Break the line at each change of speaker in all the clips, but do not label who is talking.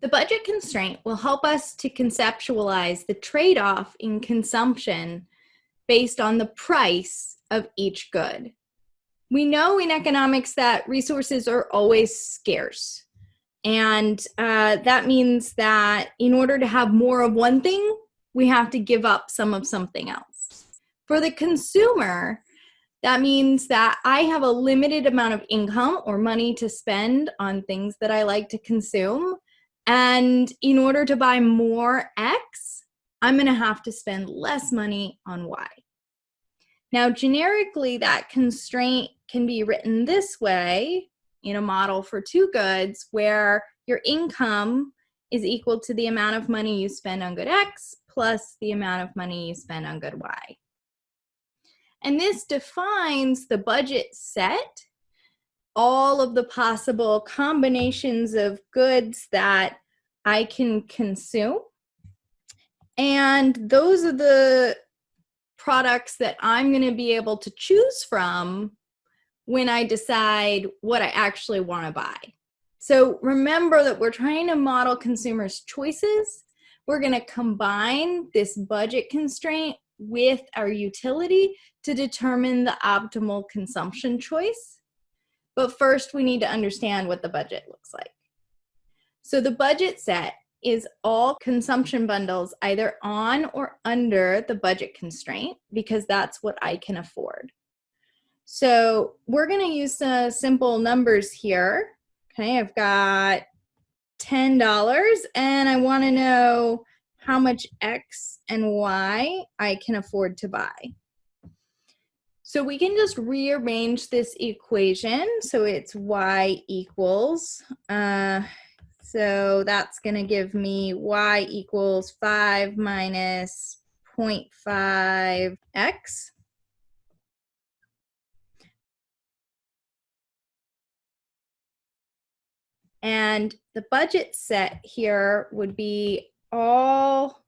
The budget constraint will help us to conceptualize the trade-off in consumption based on the price of each good. We know in economics that resources are always scarce. And that means that in order to have more of one thing, we have to give up some of something else. For the consumer, that means that I have a limited amount of income or money to spend on things that I like to consume. And in order to buy more X, I'm going to have to spend less money on Y. Now, generically, that constraint can be written this way in a model for two goods where your income is equal to the amount of money you spend on good X plus the amount of money you spend on good Y. And this defines the budget set, all of the possible combinations of goods that I can consume. And those are the products that I'm going to be able to choose from when I decide what I actually want to buy. So remember that we're trying to model consumers' choices. We're going to combine this budget constraint with our utility to determine the optimal consumption choice. But first, we need to understand what the budget looks like. So the budget set is all consumption bundles either on or under the budget constraint because that's what I can afford. So we're going to use some simple numbers here. Okay, I've got $10 and I want to know how much X and Y I can afford to buy. So we can just rearrange this equation. So it's Y equals, so that's going to give me Y equals 5 minus 0.5X. And the budget set here would be all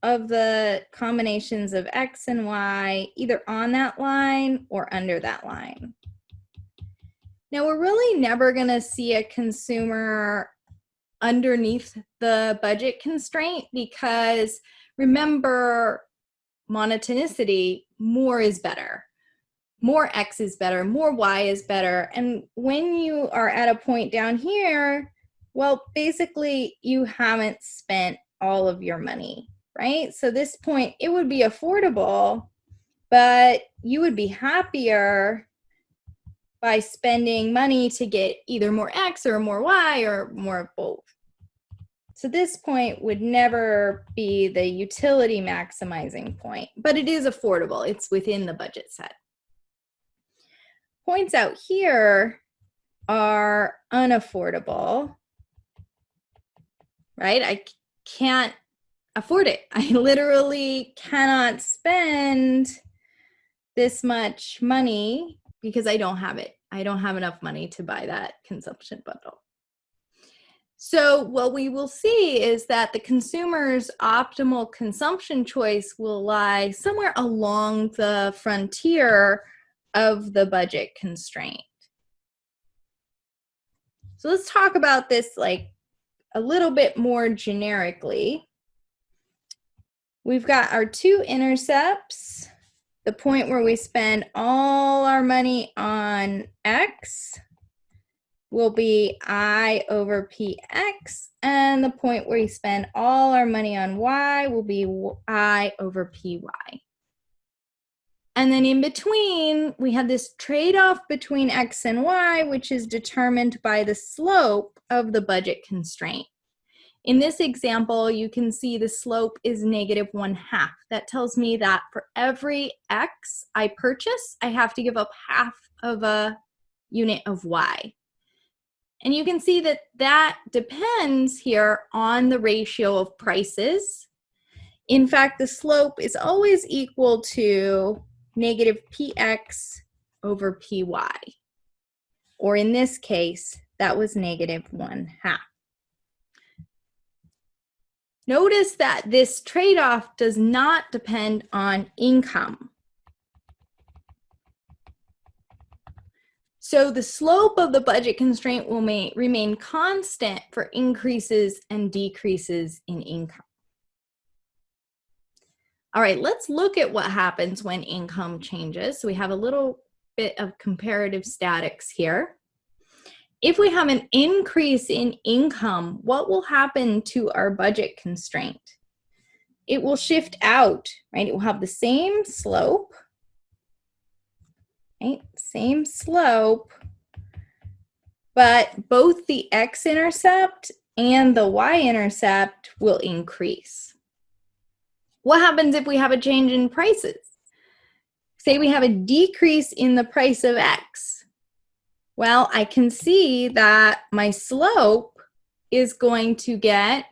of the combinations of X and Y either on that line or under that line. Now we're really never going to see a consumer underneath the budget constraint because remember monotonicity, more is better. More X is better, more Y is better. And when you are at a point down here, well, basically you haven't spent all of your money, right? So this point, it would be affordable, but you would be happier by spending money to get either more X or more Y or more of both. So this point would never be the utility maximizing point, but it is affordable. It's within the budget set. Points out here are unaffordable, right? I can't afford it. I literally cannot spend this much money because I don't have it. I don't have enough money to buy that consumption bundle. So what we will see is that the consumer's optimal consumption choice will lie somewhere along the frontier of the budget constraint. So let's talk about this like a little bit more generically. We've got our two intercepts, the point where we spend all our money on X will be I over PX, and the point where we spend all our money on Y will be I over PY. And then in between, we have this trade-off between X and Y, which is determined by the slope of the budget constraint. In this example, you can see the slope is -1/2. That tells me that for every X I purchase, I have to give up half of a unit of Y. And you can see that that depends here on the ratio of prices. In fact, the slope is always equal to -PX over PY. Or in this case, that was -1/2. Notice that this trade-off does not depend on income. So the slope of the budget constraint will remain constant for increases and decreases in income. All right, let's look at what happens when income changes. So we have a little bit of comparative statics here. If we have an increase in income, what will happen to our budget constraint? It will shift out, right? It will have the same slope, right? Same slope, but both the x-intercept and the y-intercept will increase. What happens if we have a change in prices? Say we have a decrease in the price of X. Well, I can see that my slope is going to get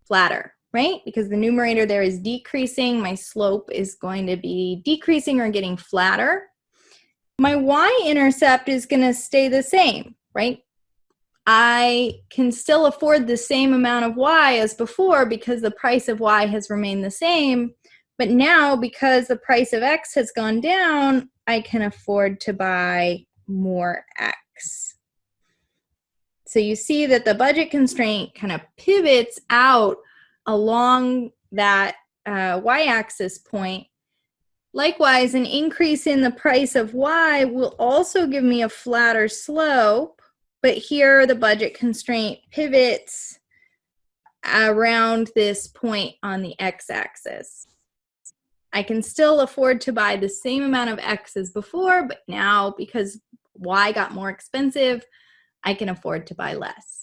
flatter, right? Because the numerator there is decreasing. My slope is going to be decreasing or getting flatter. My y-intercept is going to stay the same, right? I can still afford the same amount of Y as before because the price of Y has remained the same. But now, because the price of X has gone down, I can afford to buy more X. So you see that the budget constraint kind of pivots out along that Y-axis point. Likewise, an increase in the price of Y will also give me a flatter slope. But here the budget constraint pivots around this point on the x-axis. I can still afford to buy the same amount of X as before, but now because Y got more expensive, I can afford to buy less.